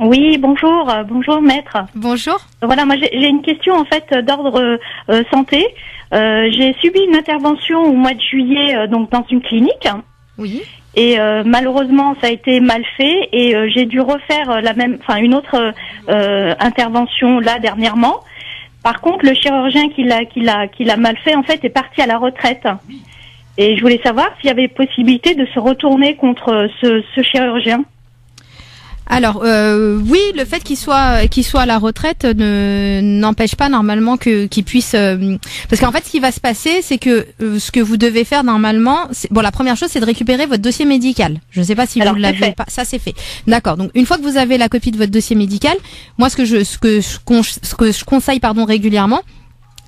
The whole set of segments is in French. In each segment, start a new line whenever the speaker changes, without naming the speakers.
Oui, bonjour, bonjour maître.
Bonjour.
Voilà, moi j'ai une question en fait d'ordre santé. J'ai subi une intervention au mois de juillet donc dans une clinique.
Oui.
Et malheureusement ça a été mal fait et j'ai dû refaire une autre intervention là dernièrement. Par contre, le chirurgien qui l'a mal fait en fait est parti à la retraite. Et je voulais savoir s'il y avait possibilité de se retourner contre ce chirurgien.
Alors oui, le fait qu'il soit à la retraite n'empêche pas normalement qu'il puisse parce qu'en fait ce qui va se passer, c'est que ce que vous devez faire normalement, la première chose c'est de récupérer votre dossier médical. Je ne sais pas si vous l'avez pas, ça c'est fait. D'accord. Donc une fois que vous avez la copie de votre dossier médical, moi ce que je conseille régulièrement,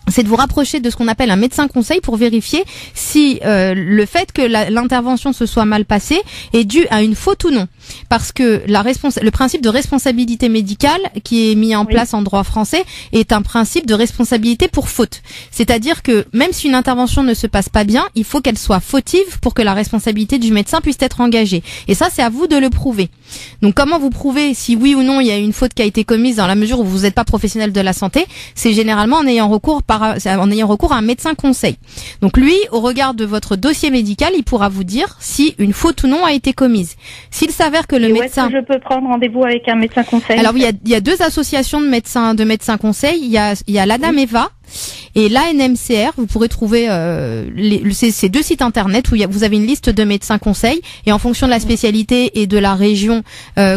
c'est de vous rapprocher de ce qu'on appelle un médecin conseil pour vérifier si le fait que l'intervention se soit mal passée est dû à une faute ou non. Parce que le principe de responsabilité médicale qui est mis en place en droit français est un principe de responsabilité pour faute. C'est-à-dire que même si une intervention ne se passe pas bien, il faut qu'elle soit fautive pour que la responsabilité du médecin puisse être engagée. Et ça, c'est à vous de le prouver. Donc comment vous prouvez si oui ou non il y a une faute qui a été commise dans la mesure où vous n'êtes pas professionnel de la santé? C'est généralement en ayant recours à un médecin conseil. Donc lui, au regard de votre dossier médical, il pourra vous dire si une faute ou non a été commise. S'il s'avère que le médecin...
Où est-ce que je peux prendre rendez-vous avec un médecin conseil?
Alors oui, il y a deux associations de médecins conseils. Il y a l'ADAMEVA et l'ANMCR. Vous pourrez trouver ces deux sites internet où vous avez une liste de médecins conseils et en fonction de la spécialité et de la région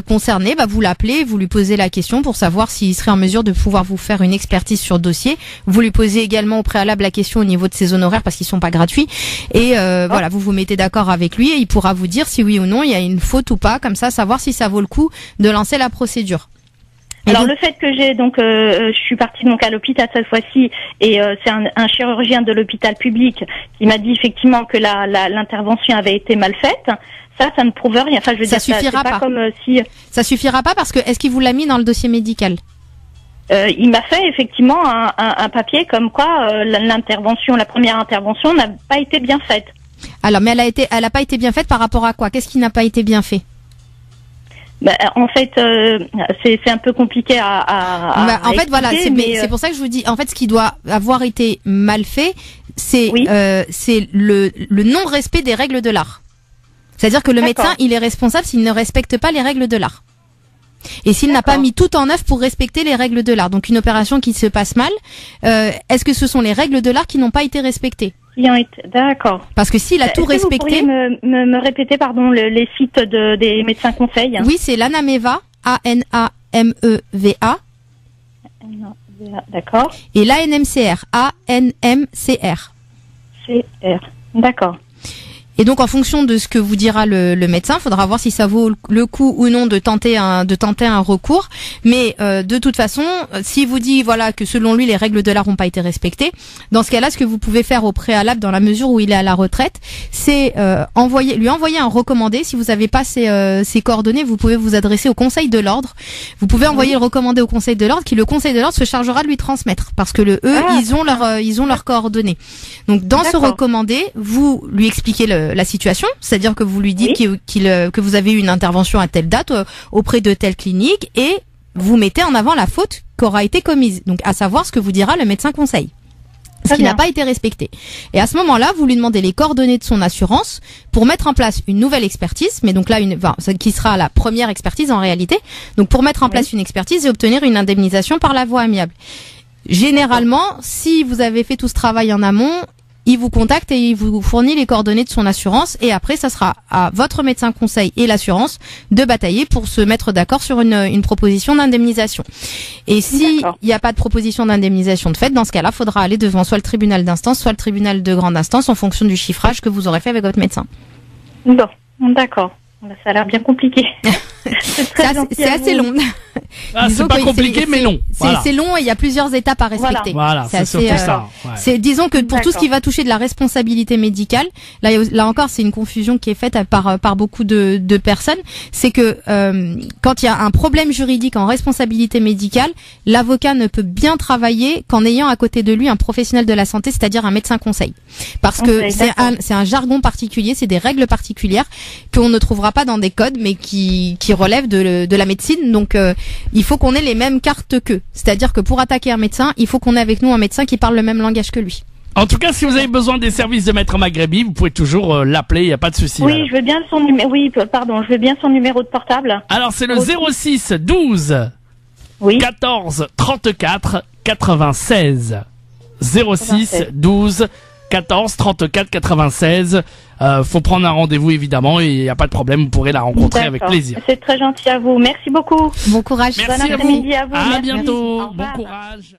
concernée, vous l'appelez, vous lui posez la question pour savoir s'il serait en mesure de pouvoir vous faire une expertise sur dossier. Vous lui posez également au préalable la question au niveau de ses honoraires parce qu'ils sont pas gratuits et voilà, vous vous mettez d'accord avec lui et il pourra vous dire si oui ou non il y a une faute ou pas, comme ça savoir si ça vaut le coup de lancer la procédure.
Alors le fait que je suis partie donc à l'hôpital cette fois-ci et c'est un chirurgien de l'hôpital public qui m'a dit effectivement que l'intervention avait été mal faite. Ça ne prouve rien. Enfin, je veux dire,
suffira
pas comme si.
Ça suffira pas parce que est-ce qu'il vous l'a mis dans le dossier médical?
Il m'a fait effectivement un papier comme quoi la première intervention n'a pas été bien faite.
Alors, mais elle a pas été bien faite par rapport à quoi? Qu'est-ce qui n'a pas été bien fait?
En fait, c'est un peu compliqué
en fait, voilà, c'est pour ça que je vous dis. En fait, ce qui doit avoir été mal fait, c'est le non-respect des règles de l'art. C'est-à-dire que le médecin, il est responsable s'il ne respecte pas les règles de l'art. Et s'il n'a pas mis tout en œuvre pour respecter les règles de l'art. Donc une opération qui se passe mal, est-ce que ce sont les règles de l'art qui n'ont pas été respectées?
D'accord.
Parce que s'il a tout respecté...
Vous pourriez me répéter, les sites des médecins conseils?
Oui, c'est l'ANAMEVA, ANAMEVA.
D'accord.
Et l'ANMCR, ANMCR.
CR. D'accord.
Et donc, en fonction de ce que vous dira le médecin, faudra voir si ça vaut le coup ou non de tenter un recours. Mais de toute façon, s'il vous dit que selon lui les règles de l'art n'ont pas été respectées, dans ce cas-là, ce que vous pouvez faire au préalable, dans la mesure où il est à la retraite, c'est lui envoyer un recommandé. Si vous n'avez pas ses coordonnées, vous pouvez vous adresser au Conseil de l'ordre. Vous pouvez envoyer le recommandé au Conseil de l'ordre, le Conseil de l'ordre se chargera de lui transmettre, parce que ils ont leurs coordonnées. Donc, dans ce recommandé, vous lui expliquez la situation, c'est-à-dire que vous lui dites que vous avez eu une intervention à telle date auprès de telle clinique et vous mettez en avant la faute qu'aura été commise. Donc, à savoir ce que vous dira le médecin conseil. Ce qui n'a pas été respecté. Et à ce moment-là, vous lui demandez les coordonnées de son assurance pour mettre en place une nouvelle expertise, mais donc là, qui sera la première expertise en réalité. Donc, pour mettre en place une expertise et obtenir une indemnisation par la voie amiable. Généralement, si vous avez fait tout ce travail en amont, il vous contacte et il vous fournit les coordonnées de son assurance et après ça sera à votre médecin conseil et l'assurance de batailler pour se mettre d'accord sur une proposition d'indemnisation. Et si il n'y a pas de proposition d'indemnisation de fait, dans ce cas-là, il faudra aller devant soit le tribunal d'instance, soit le tribunal de grande instance en fonction du chiffrage que vous aurez fait avec votre médecin.
Bon, d'accord. Ça a l'air bien compliqué.
C'est assez long.
Ah,
Disons
c'est pas
que
compliqué, mais non. Voilà.
C'est long et il y a plusieurs étapes à respecter.
Voilà, c'est
assez,
surtout ça. Ouais.
C'est, disons que pour tout ce
D'accord.
qui va toucher de la responsabilité médicale, là encore, c'est une confusion qui est faite par beaucoup de personnes. C'est que quand il y a un problème juridique en responsabilité médicale, l'avocat ne peut bien travailler qu'en ayant à côté de lui un professionnel de la santé, c'est-à-dire un médecin conseil. Parce que c'est un jargon particulier, c'est des règles particulières qu'on ne trouvera pas dans des codes, mais qui relèvent de la médecine. Donc, il faut qu'on ait les mêmes cartes qu'eux. C'est-à-dire que pour attaquer un médecin, il faut qu'on ait avec nous un médecin qui parle le même langage que lui.
En tout cas, si vous avez besoin des services de Maître Maghrebi, vous pouvez toujours l'appeler, il n'y a pas de souci.
Oui,
madame.
je veux bien son numéro. Oui, pardon, je veux bien son numéro de portable.
Alors, c'est le 06 12
Oui.
14 34 96. 06 12 14 34 96. Faut prendre un rendez-vous évidemment et il n'y a pas de problème, vous pourrez la rencontrer avec
D'accord.
plaisir.
C'est très gentil à vous. Merci beaucoup.
Bon courage.
Merci
Bon
à vous.
après-midi à vous.
À
Merci.
bientôt.
Au
Bon
revoir.
courage.